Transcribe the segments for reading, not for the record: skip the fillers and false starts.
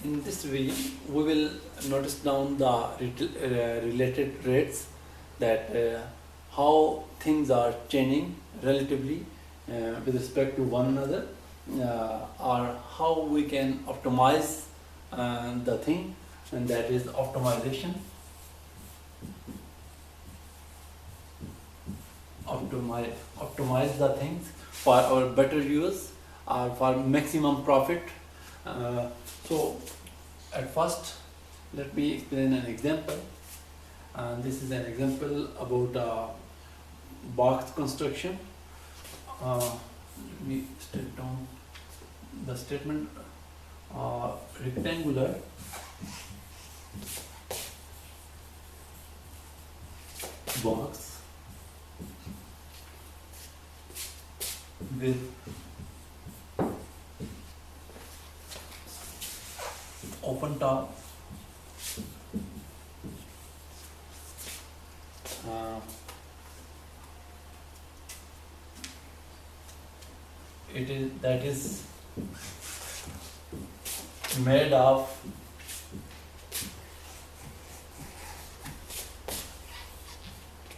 In this video, we will notice down the related rates, that how things are changing relatively with respect to one another, or how we can optimize the thing, and that is optimization. Optimize the things for our better use or for maximum profit. So at first, let me explain an example. This is an example about box construction. Let me state down the statement. Rectangular box with open top, that is made of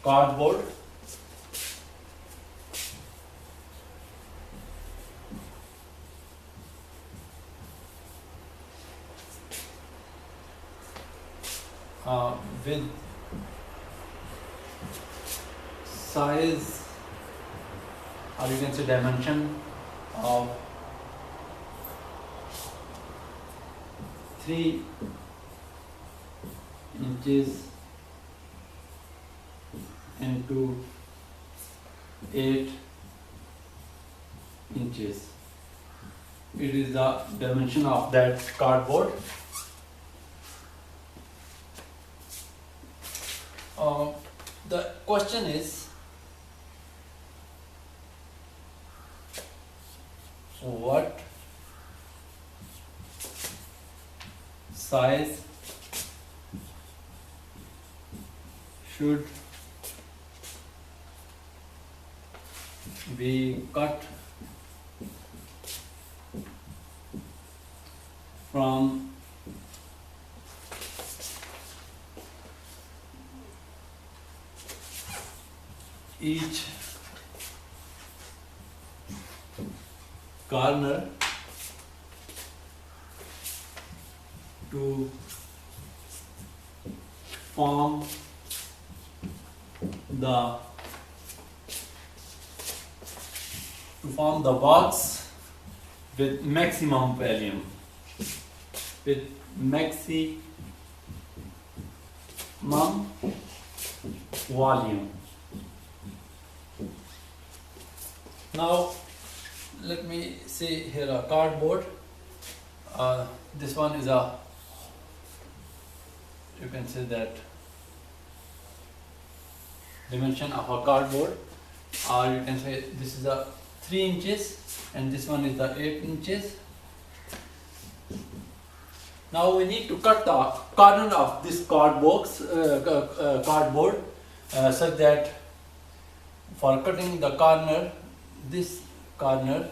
cardboard with size, or you can say dimension, of 3 inches into 8 inches. It is the dimension of that cardboard. The question is, what size should be cut from each corner to form the box with maximum volume, Now let me see here a cardboard. This one is you can say that dimension of a cardboard, or you can say this is a 3 inches and this one is the 8 inches. Now we need to cut the corner of this cardboard such that for cutting the corner, this corner,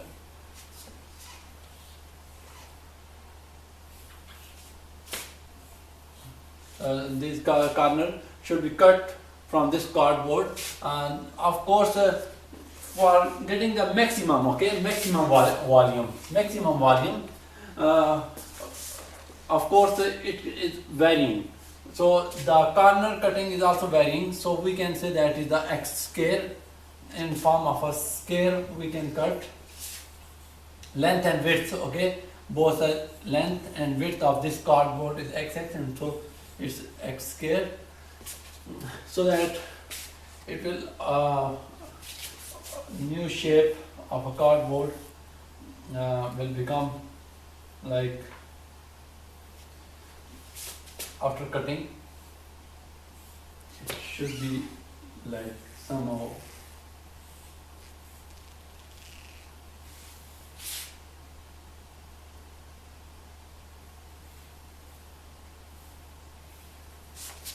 this corner should be cut from this cardboard, and of course for getting the maximum volume, of course it is varying. So the corner cutting is also varying, so we can say that is the X scale. In form of a scale we can cut length and width, okay, both the length and width of this cardboard is XX, and so it's X scale, so that it will new shape of a cardboard will become like after cutting. It should be like somehow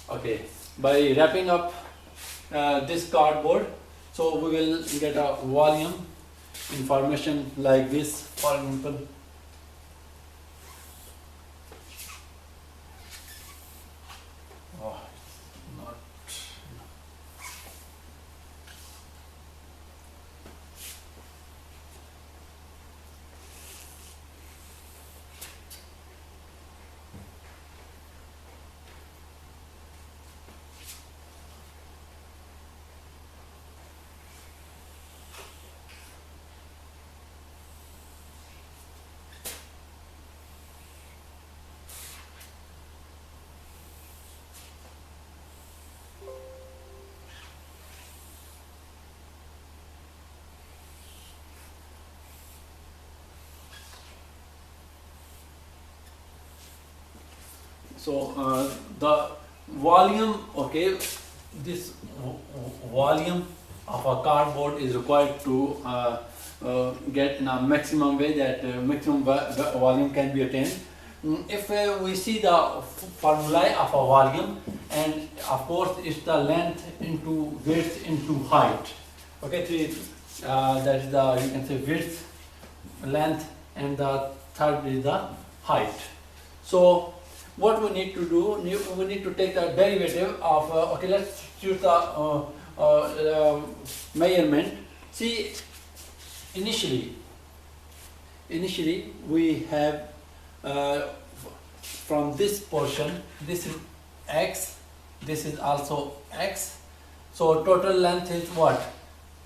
okay. By wrapping up this cardboard, so we will get a volume information like this. For example, So the volume, okay, this volume of a cardboard is required to get in a maximum way that maximum volume can be attained. If we see the formula of a volume, and of course it's the length into width into height. Okay, that is the, you can say, width, length, and the third is the height. So what we need to do, we need to take the derivative of, okay, let's choose the measurement. See, initially we have from this portion, this is x, this is also x, so total length is what,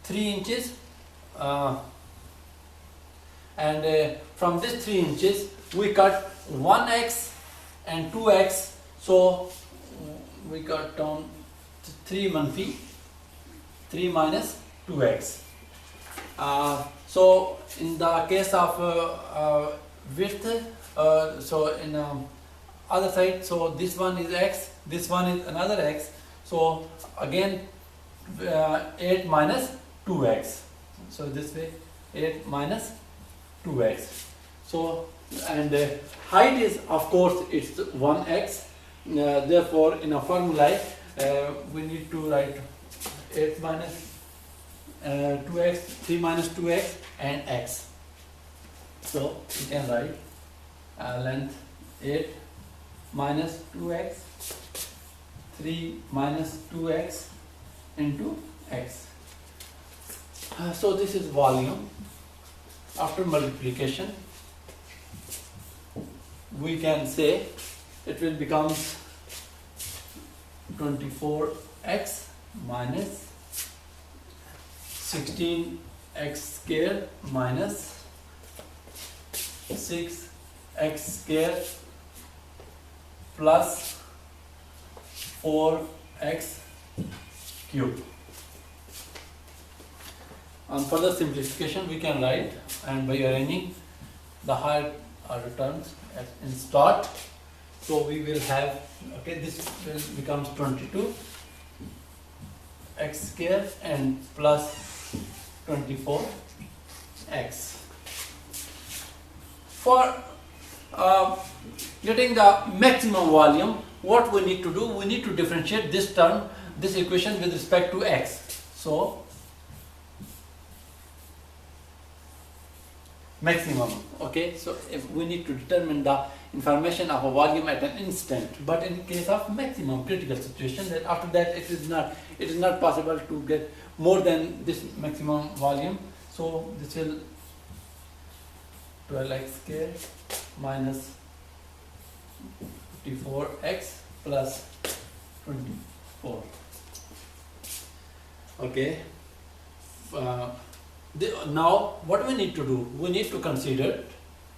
3 inches, and from this 3 inches we cut 1x and 2x, so we cut down 3 minus 2x. So in the case of width, so in other side, so this one is x, this one is another x, so again 8 minus 2x, so this way 8 minus 2x. So, and height is, of course, it's 1x, therefore in a formula we need to write 8 minus 2x, 3 minus 2x and x. So we can write length 8 minus 2x, 3 minus 2x into x. So this is volume. After multiplication, we can say it will become 24x minus 16x square minus 6x square plus 4x cube. On further simplification, we can write, and by arranging the higher terms in start, so we will have, okay, this will becomes 22 x square and plus 24 x. For getting the maximum volume, what we need to do, we need to differentiate this term, this equation with respect to x. So maximum, okay, so if we need to determine the information of a volume at an instant, but in case of maximum critical situation, that after that it is not possible to get more than this maximum volume. So this will 12x square minus 54x plus 24. Okay. Now what we need to do, we need to consider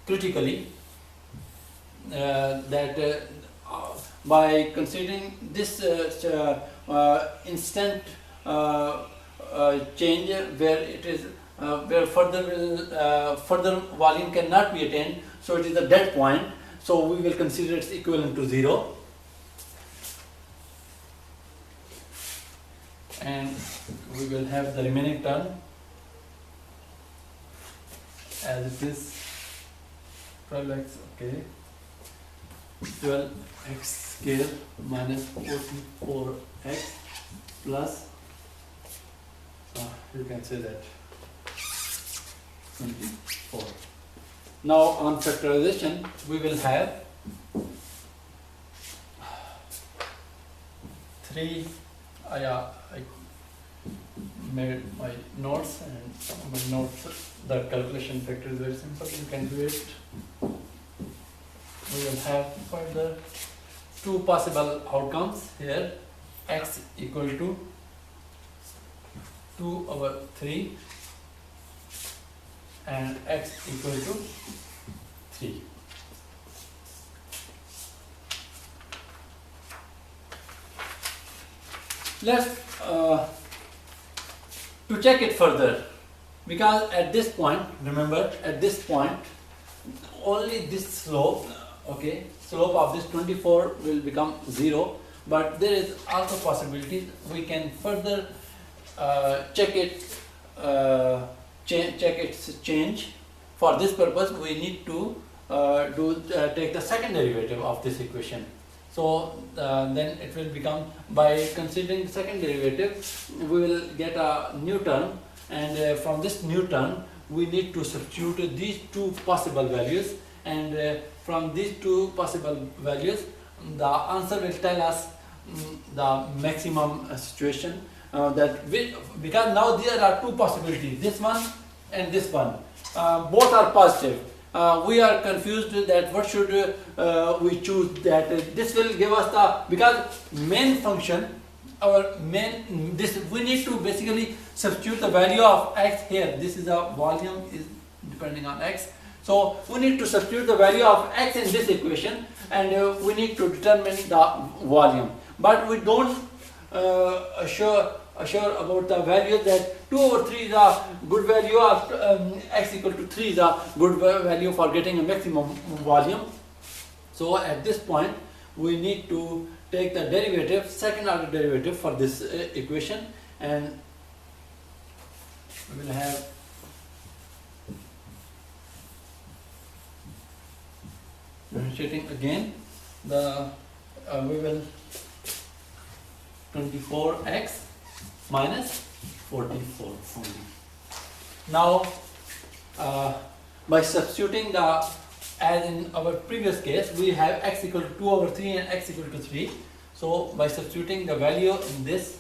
critically that by considering this instant change where it is where further volume cannot be attained, so it is a dead point, so we will consider its equivalent to 0, and we will have the remaining term as it is 12x, okay, 12x square minus 44x plus, you can say that 24. Now on factorization, we will have 3, I made my notes, and my notes, the calculation factor is very simple, you can do it. We will have further 2 possible outcomes here, x equal to 2/3 and x equal to 3. Let's to check it further, because at this point, remember, at this point only this slope, okay, slope of this 24 will become 0, but there is also possibility we can further check its change. For this purpose we need to take the second derivative of this equation. So then it will become, by considering the second derivative, we will get a new term, and from this new term we need to substitute these two possible values, and from these two possible values the answer will tell us the maximum situation because now there are two possibilities, this one and this one, both are positive. We are confused that what should we choose, that this will give us the, because main function, we need to basically substitute the value of x here. This is a volume is depending on x, so we need to substitute the value of x in this equation, and we need to determine the volume, but we don't assure about the value that 2/3 is a good value, or x equal to 3 is a good value for getting a maximum volume. So at this point we need to take the derivative, second order derivative for this equation, and we will have differentiating again the we will 24x minus 44 only. Now by substituting the, as in our previous case we have x equal to 2/3 and x equal to 3, so by substituting the value in this,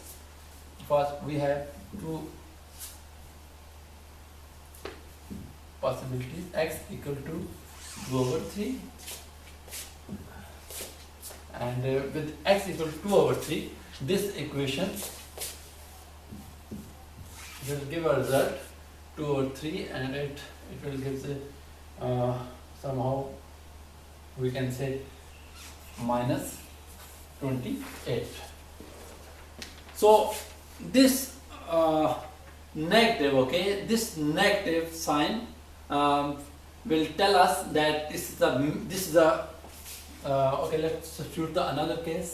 first we have two possibilities, x equal to 2/3, and with x equal to 2/3 this equation will give a result 2/3, and it will give the somehow we can say minus 28. So this negative, okay, this negative sign will tell us that this is the okay, let's substitute the another case.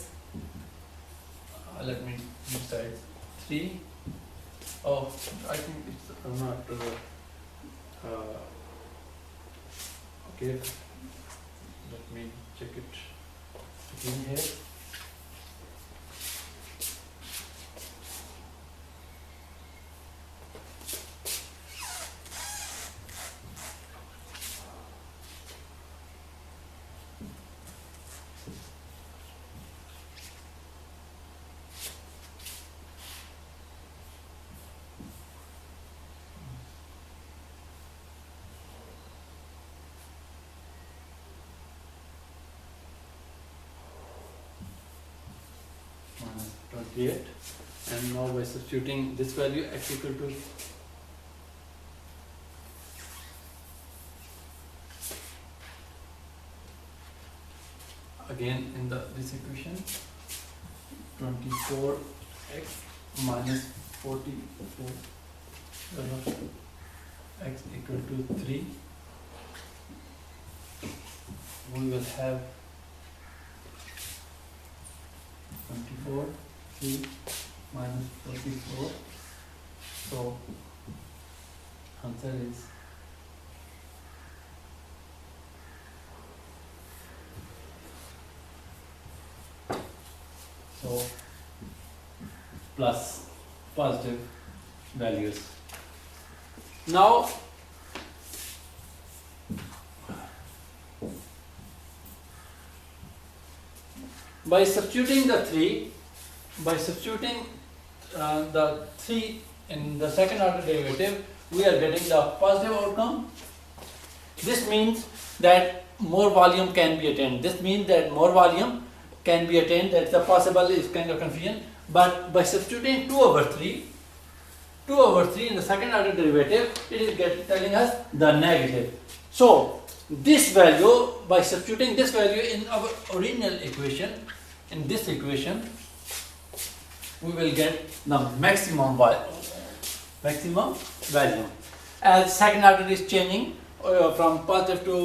Let me decide 3. Oh, I think it's not okay. Let me check it again here. Minus 28, and now by substituting this value x equal to again in this equation 24x minus 44 x equal to 3, we will have 24 3 minus 44, so answer is so plus positive values. Now by substituting the 3 in the second order derivative, we are getting the positive outcome. This means that more volume can be attained. That's the possible is kind of confusion. But by substituting 2/3 in the second order derivative, it is telling us the negative. So this value, by substituting this value in our original equation, in this equation, we will get the maximum value. As second order is changing, from positive to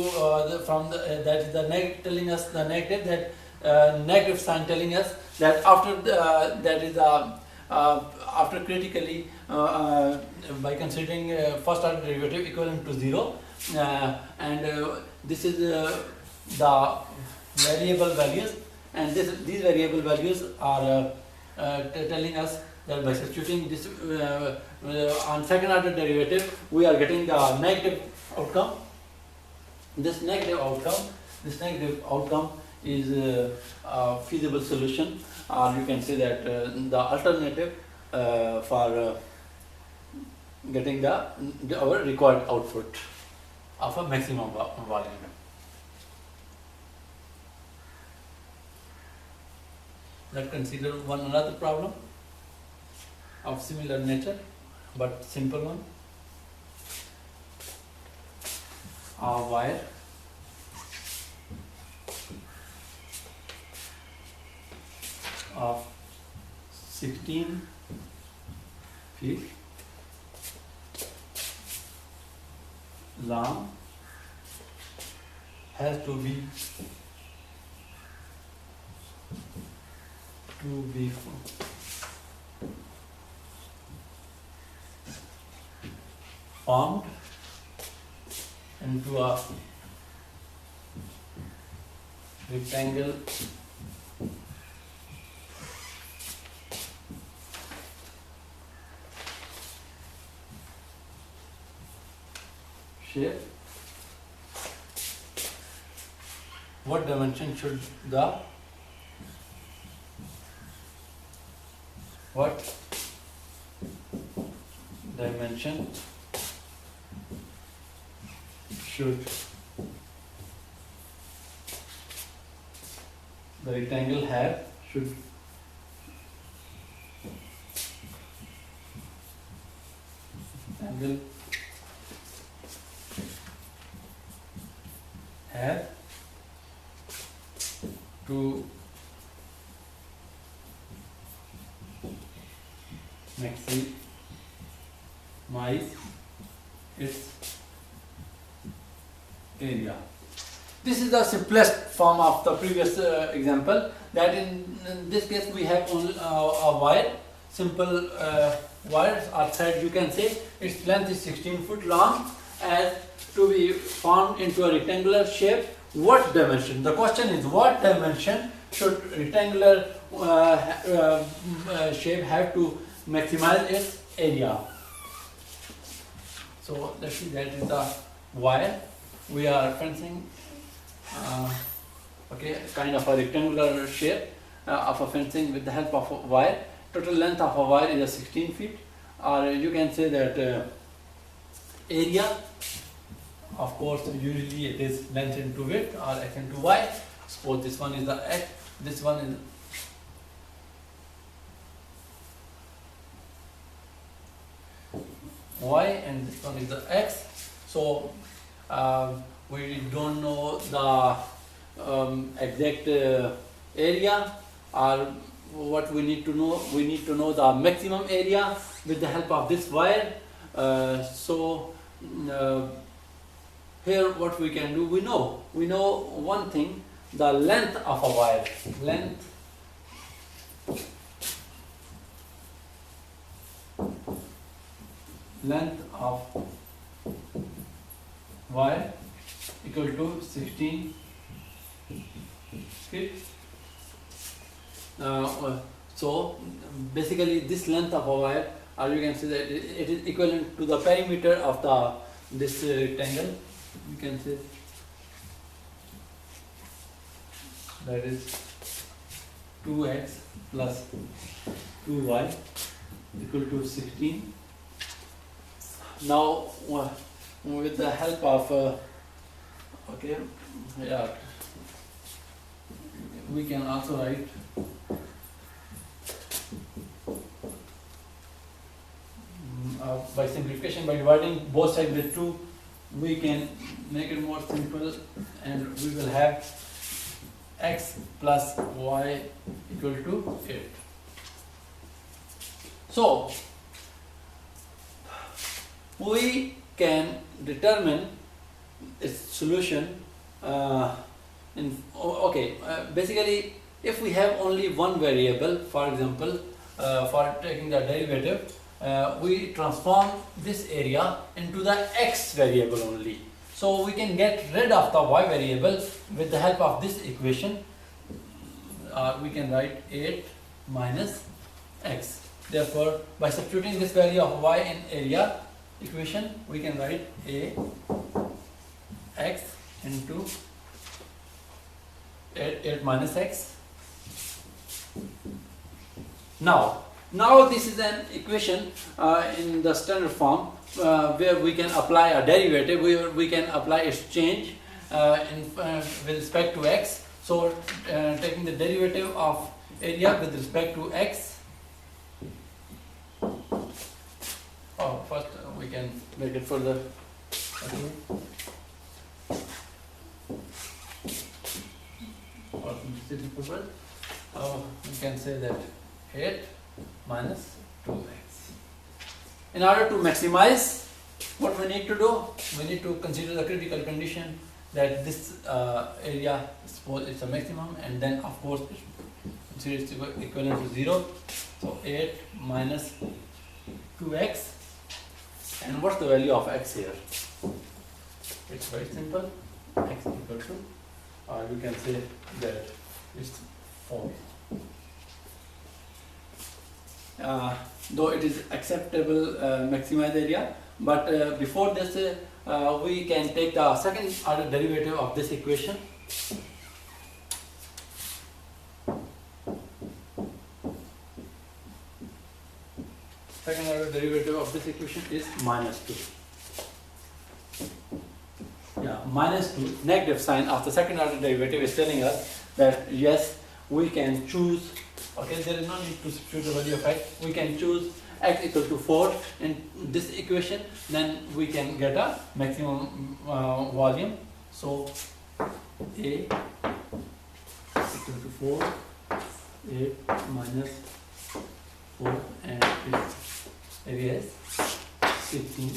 that is the negative, telling us the negative, that negative sign telling us that after that is after critically by considering first order derivative equivalent to 0, and this is the variable values, and these variable values are telling us that by substituting this on second order derivative, we are getting the negative outcome. This negative outcome is a feasible solution, or you can say that the alternative for getting our required output of a maximum volume. Let's consider another problem of similar nature, but simple one. A wire of 16 feet long has to be formed into a rectangle shape. What dimension should the rectangle have? Should rectangle have to maximize its area. This is the simplest form of the previous example, that in this case we have only a wire, simple wires or thread, you can say. Its length is 16 foot long, as to be formed into a rectangular shape. What dimension? The question is, what dimension should rectangular shape have to maximize its area? So let's see, that is the wire. We are fencing kind of a rectangular shape of a fencing with the help of a wire. Total length of a wire is 16 feet, or you can say that area, of course usually it is length into width, or x into y. Suppose this one is the x, this one is y, and this one is the x. So we don't know the exact area, or what we need to know. We need to know the maximum area with the help of this wire. Here what we can do, we know one thing, the length of a wire. Length of wire equal to 16 feet. So basically this length of a wire, or you can say that it is equivalent to the perimeter of this rectangle. You can say that is 2x plus 2y equal to 16. Now with the help of we can also write by simplification, by dividing both sides with 2, we can make it more simple, and we will have x plus y equal to 8. So we can determine its solution basically if we have only one variable, for example, for taking the derivative, we transform this area into the x variable only. So we can get rid of the y variable with the help of this equation. We can write 8 minus x. Therefore, by substituting this value of y in area equation, we can write a x into 8 minus x. Now this is an equation in the standard form where we can apply a derivative, where we can apply exchange with respect to x. So taking the derivative of area with respect to x. First we can make it further. Okay. For simplicity purpose, we can say that 8 minus 2x. In order to maximize, what we need to do, we need to consider the critical condition that this area, suppose it's a maximum, and then of course it's equivalent to 0. So 8 minus 2x. And what's the value of x here? It's very simple. X equal to, or we can say that it's 4. Though it is acceptable maximized area, but before this we can take the second order derivative of this equation. Second order derivative of this equation is minus 2. Minus 2, negative sign of the second order derivative is telling us that yes, we can choose, okay, there is no need to substitute the value of x, we can choose x equal to 4 in this equation, then we can get a maximum volume. So a equal to 4, 8 minus 4, and its area is 16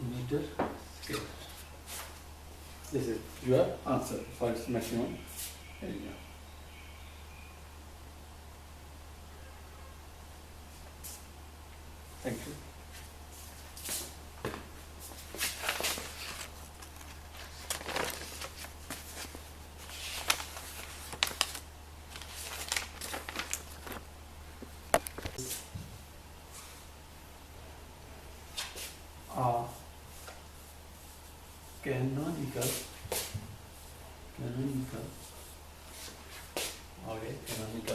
meter square. This is your answer for its maximum area. Thank you. Canonical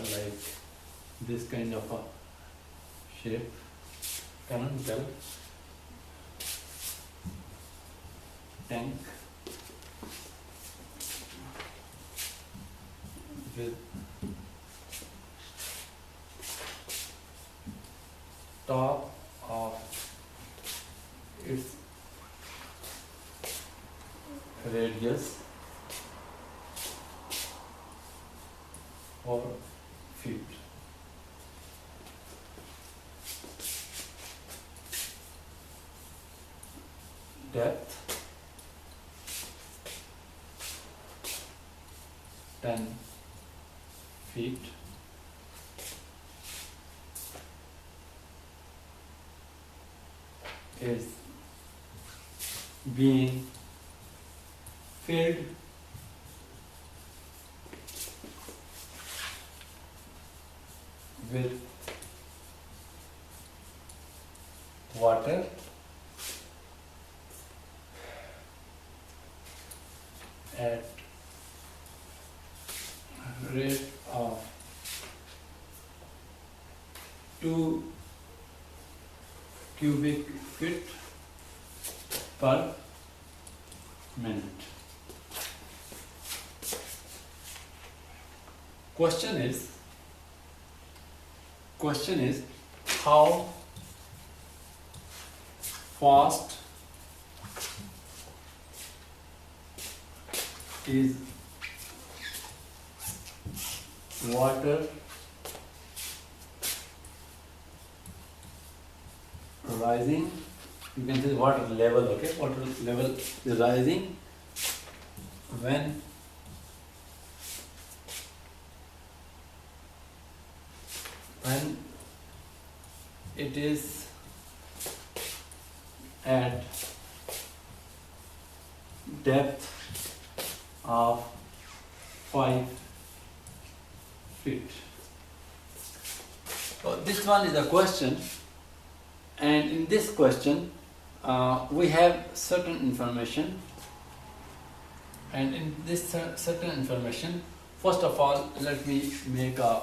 like this kind of a shape, canonical tank with top of its radius 4 feet. Depth 10 feet. Is being filled with water at rate of 2 cubic feet per minute. Question is how fast is water rising you can see water level, okay, water level is rising when it is at depth of 5 feet. So this one is a question, and in this question we have certain information, and in this certain information, first of all, let me make a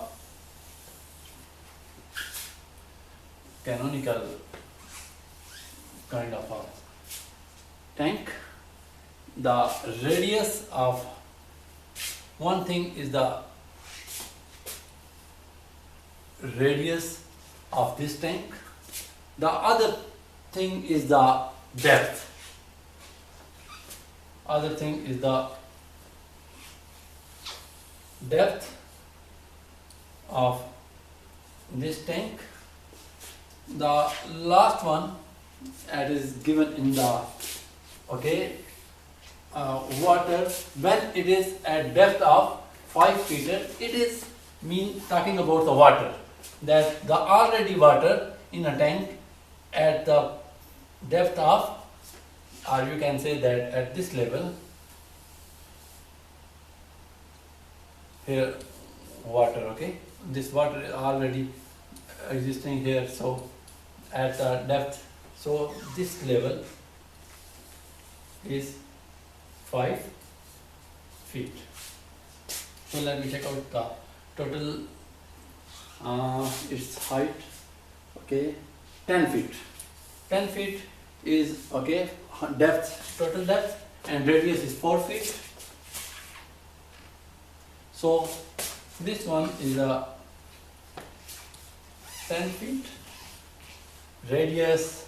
canonical kind of a tank. The radius of one thing is the radius of this tank, the other thing is the depth, other thing is the depth of this tank. The last one that is given in the water, when it is at depth of 5 feet, it is talking about the water, that the already water in a tank at the depth of, or you can say that at this level here, water, okay, this water is already existing here, so at the depth, so this level is 5 feet. So let me check out the total, its height, okay, 10 feet. 10 feet is, okay, depth, total depth, and radius is 4 feet. So this one is a 10 feet, radius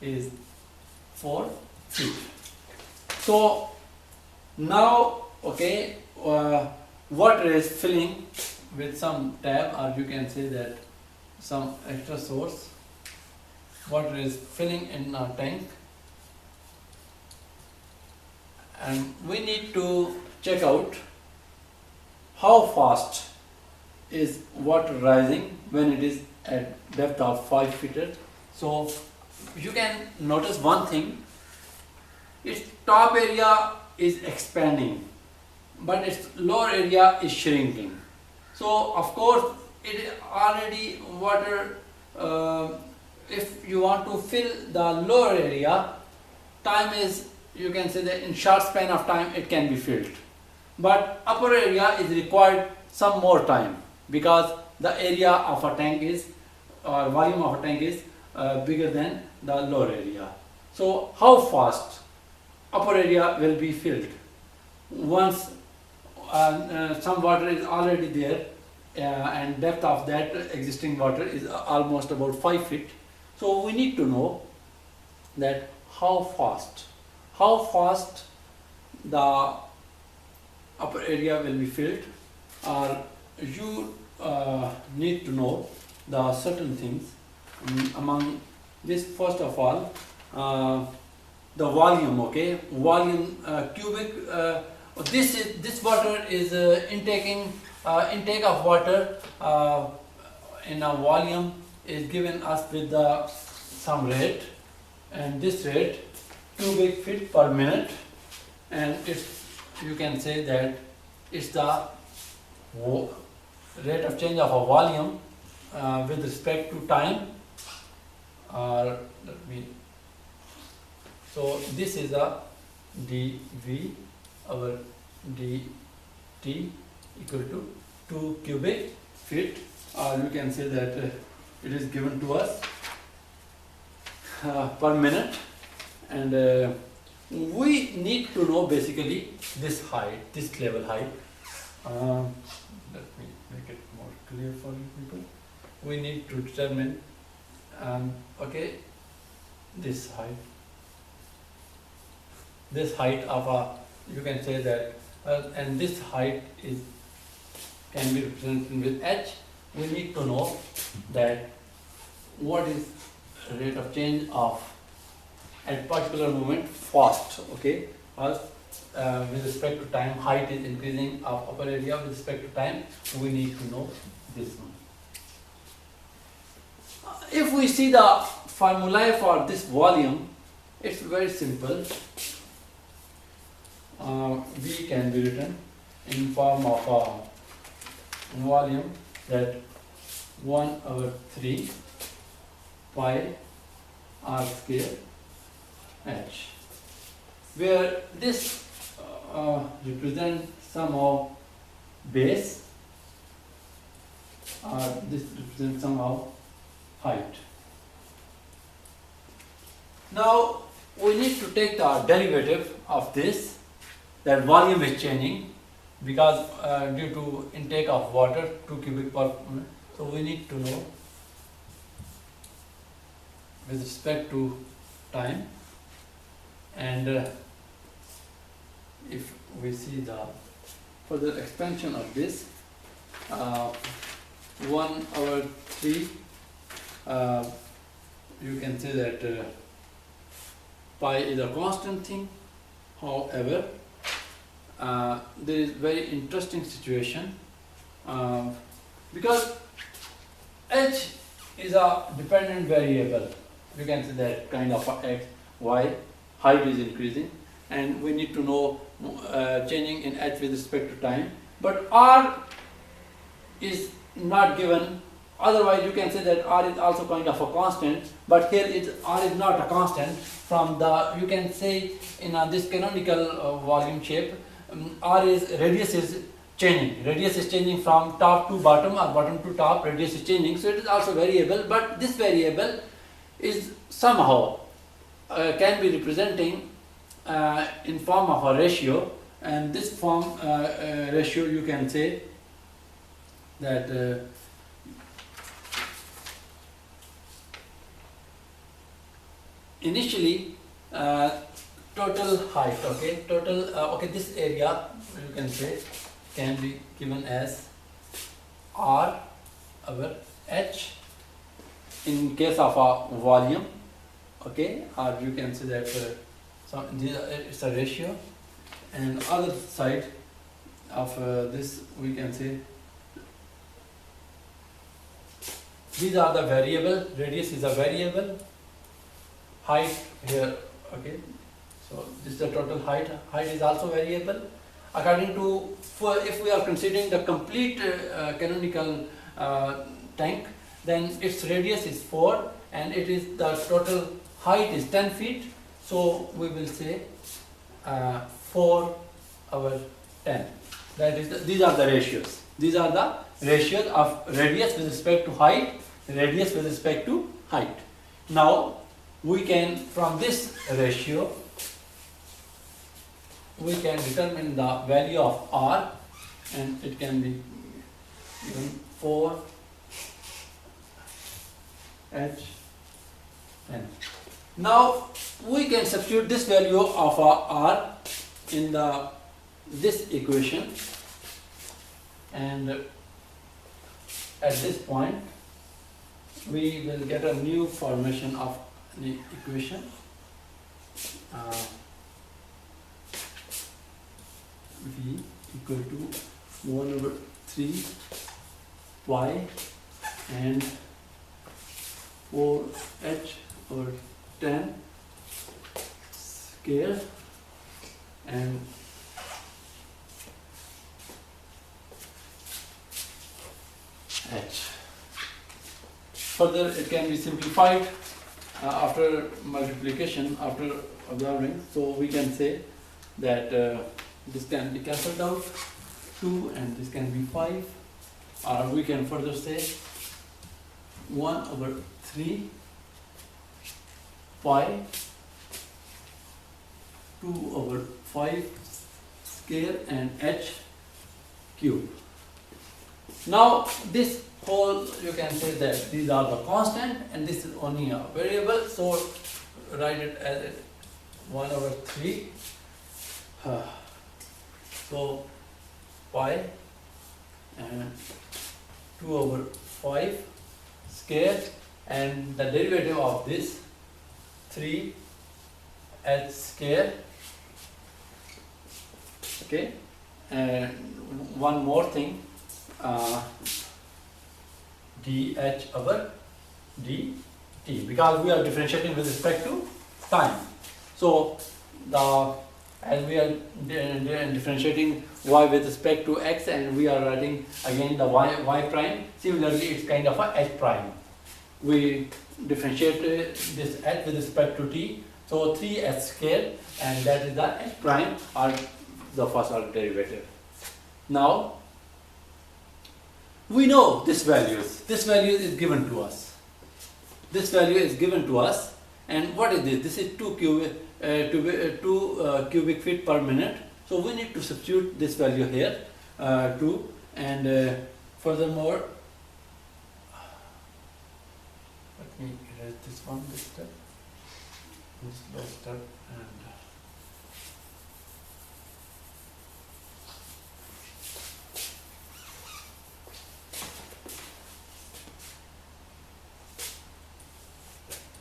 is 4 feet. So now, okay, water is filling with some tab, or you can say that some extra source. Water is filling in our tank, and we need to check out how fast is water rising when it is at depth of 5 feet. So you can notice one thing, its top area is expanding, but its lower area is shrinking. So of course it already water, if you want to fill the lower area, time is, you can say that in short span of time it can be filled, but upper area is required some more time, because the area of a tank is, or volume of a tank is bigger than the lower area. So how fast upper area will be filled once some water is already there, and depth of that existing water is almost about 5 feet. So we need to know that how fast the upper area will be filled, or you need to know the certain things. Among this, first of all, the volume, okay, volume, cubic, this water is intake of water in a volume is given us with some rate, and this rate cubic feet per minute, and it's, you can say that it's the rate of change of a volume with respect to time, or let me, so this is a dV, our dt equal to 2 cubic feet, or you can say that it is given to us per minute, and we need to know basically this height, this level height. Let me make it more clear for you people. We need to determine okay, this height of a, you can say that, and this height is can be represented with h. We need to know that what is rate of change of at particular moment fast, okay, fast with respect to time. Height is increasing of upper area with respect to time. We need to know this one. If we see the formulae for this volume, it's very simple. V can be written in form of a volume that 1/3 pi r square h, where this represents somehow base, or this represents somehow height. Now we need to take the derivative of this, that volume is changing because due to intake of water 2 cubic per minute. So we need to know with respect to time, and if we see the further expansion of this 1/3, you can say that pi is a constant thing. However, there is very interesting situation because h is a dependent variable. You can say that kind of a x, y, height is increasing, and we need to know changing in h with respect to time. But r is not given. Otherwise, you can say that r is also kind of a constant, but here r is not a constant. From the, you can say in this canonical volume shape, radius is changing. Radius is changing from top to bottom or bottom to top. Radius is changing, so it is also variable. But this variable is somehow can be representing in form of a ratio, and this form ratio you can say that initially total height, okay, this area you can say can be given as r over h in case of a volume, okay, or you can say that it's a ratio, and other side of this we can say these are the variable. Radius is a variable, height here, okay, so this is the total height. Height is also variable. According to, if we are considering the complete canonical tank, then its radius is 4 and it is the total height is 10 feet. So we will say 4/10. That is these are the ratios. These are the ratios of radius with respect to height, radius with respect to height. Now we can, from this ratio, we can determine the value of r, and it can be given 4/10. Now we can substitute this value of r in this equation, and at this point we will get a new formation of the equation. V equal to 1/3 pi and 4h/10 square and h. Further, it can be simplified after multiplication, after observing. So we can say that this can be cancelled out, 2, and this can be 5, or we can further say 1/3 pi 2/5 square and h cube. Now this whole, you can say that these are the constant and this is only a variable, so write it as 1/3. So pi and 2/5 square and the derivative of this 3h square. Okay, and one more thing, dh over dt, because we are differentiating with respect to time. So as we are differentiating y with respect to x, and we are writing again the y prime, similarly it's kind of a h prime. We differentiate this h with respect to t, so 3h square, and that is the h prime, or the first order derivative. Now we know this value is given to us. This value is given to us, and what is this? This is 2 cubic feet per minute. So we need to substitute this value here, 2, and furthermore, let me erase this one, this step, this last step, and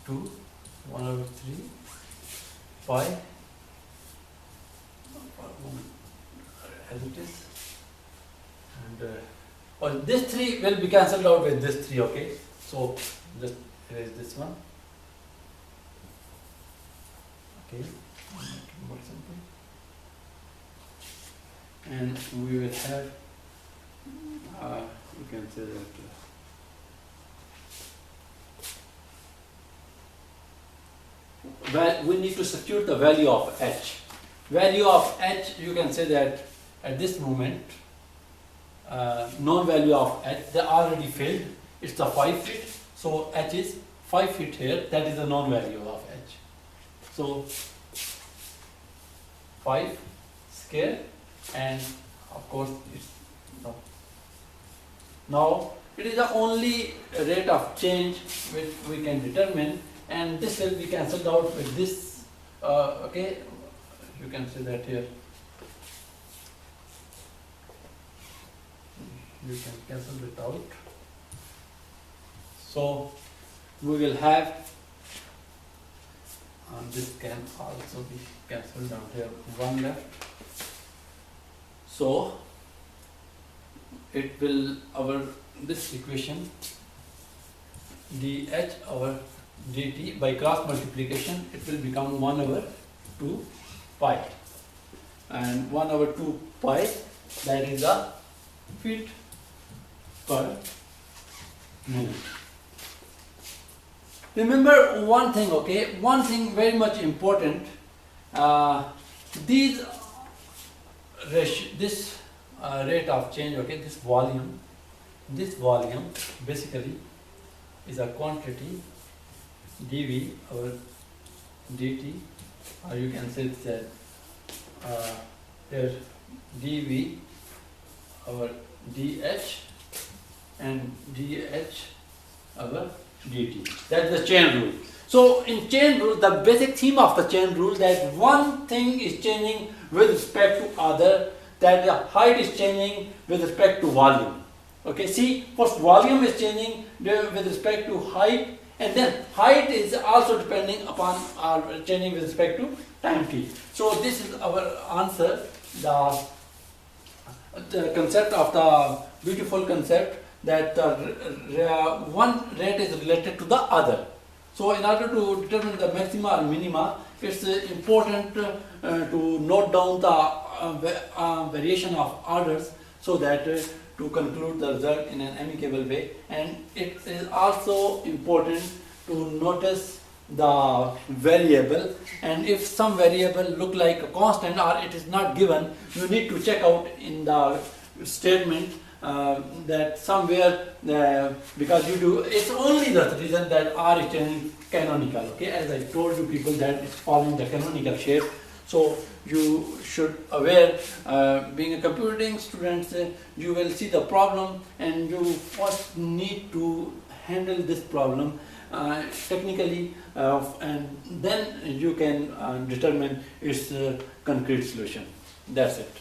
two, 1/3 pi, as it is, and this 3 will be cancelled out with this 3. Okay, so just erase this one. Okay, make it more simple, and we will have, you can say that. We need to substitute the value of h. Value of h, you can say that at this moment, known value of h, they are already filled. It's the 5 feet, so h is 5 feet here. That is the known value of h. So 5 square, and of course it's no. Now it is the only rate of change which we can determine, and this will be cancelled out with this. Okay, you can see that here. You can cancel it out. So we will have, this can also be cancelled down here, 1 left. So it will, this equation dh over dt by cross multiplication, it will become 1/2 pi, and 1/2 pi, that is the feet per minute. Remember one thing, okay, one thing very much important. This rate of change, okay, this volume basically is a quantity dV over dt, or you can say that here dV over dH and dH over dt. That's the chain rule. So in chain rule, the basic theme of the chain rule, that one thing is changing with respect to other, that the height is changing with respect to volume. Okay, see, first volume is changing with respect to height, and then height is also depending upon changing with respect to time t. So this is our answer, the concept of the beautiful concept, that one rate is related to the other. So in order to determine the maxima or minima, it's important to note down the variation of orders, so that to conclude the result in an amicable way. And it is also important to notice the variable, and if some variable look like a constant or it is not given, you need to check out in the statement that somewhere, because you do, it's only the reason that R is changing canonical. Okay, as I told you people, that it's following the canonical shape. So you should aware, being a computing student, you will see the problem, and you first need to handle this problem technically, and then you can determine its concrete solution. That's it.